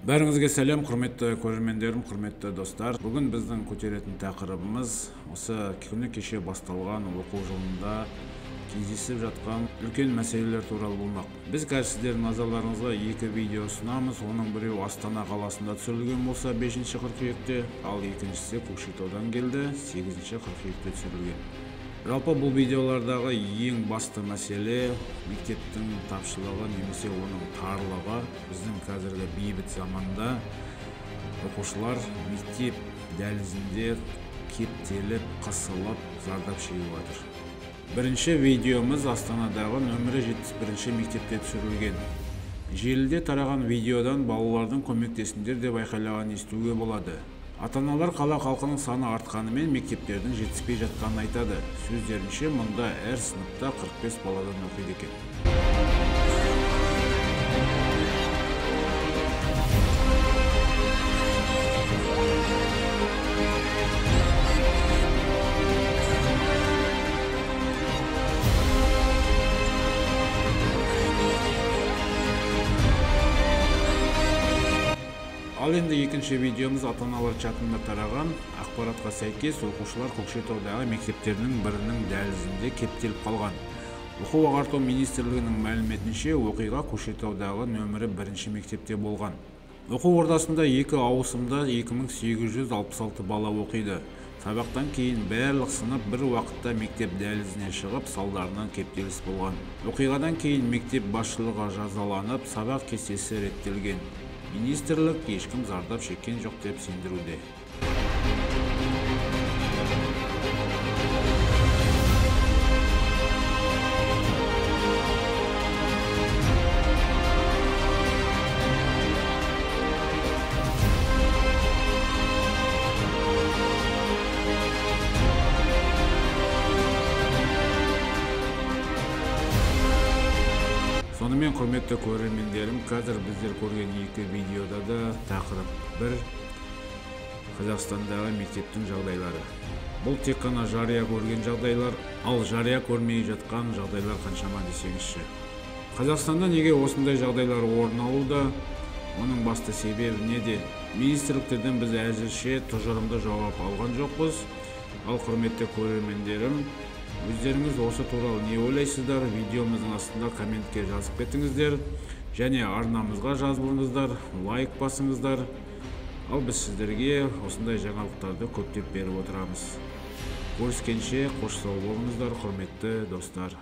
Бәріңізге сәлем, құрметті көрермендерім, құрметті достар. Бүгін біздің көтеретін тақырыбымыз осы күні кеше басталған оқу жылында кездесіп жатқан үлкен мәселелер туралы болмақ. Біз қазір сіздердің назарларыңызға екі видео ұсынамыз. Оның біреуі Астана қаласында түсірілген болса 5 қыркүйекте, ал екіншісі Көкшетаудан келді 8 қыркүйекте түсірілген. Жалпы бұл видеолардағы ең басты мәселе мектептің тапшылығы немесе оның тарлығы. Біздің қазіргі бейбіт заманда оқушылар мектеп дәлізінде кептеліп, қысылып, зардап шегіп жатыр. Бірінші видеомыз Астанадағы нөмірі 71 мектепте түсірілген. Желіде тараған видеодан балалардың көмектесіңдер деп айқайлағанын естуге болады. Ата-аналар қала халқының саны артқанымен мектептердің жетіспей жатқанын айтады. Сөздерінше, мұнда әр сыныпта 45 баладан оқиды екен. Ал енді екінші видеомыз ата-аналар чатында тараған. Ақпаратқа сәйкес, оқушылар Көкшетаудағы мектептерінің бірінің дәлізінде кептеліп қалған. Оқу-ағарту министрлігінің мәліметінше, оқиға Көкшетаудағы нөмірі 1 мектепте болған. Оқу ордасында 2 ауысымда 2866 бала оқиды. Сабақтан кейін барлық сынып бір уақытта мектеп дәлізіне шығып, салдарынан кептеліс болған. Оқиғадан кейін мектеп басшылығы жазаланып, сабақ кестесі реттелген. Министрлік ешкім зардап шеккен жоқ деп сендіруде. Сонымен, құрметті көрермендерім, қазір біздер көрген екі видеода да тақырып бір Қазақстандағы мектептің жағдайлары. Бұл тек қана жария көрген жағдайлар, ал жария көрмей жатқан жағдайлар қаншама десеңізші. Қазақстанда неге осындай жағдайлар орын алуда? Оның басты себебі неде? Министрліктерден біз әзірше тұжырымды жауап алған жоқпыз. Ал құрметті көрермендерім, өздеріңіз осы туралы не ойлайсыздар? Видеомыздың астында комментке жазып кетіңіздер. Және арнамызға жазылыңыздар, лайк басыңыздар. Ал біз сіздерге осындай жаңалықтарды көптеп беріп отырамыз. Көріскенше қош сау болыңыздар, құрметті достар.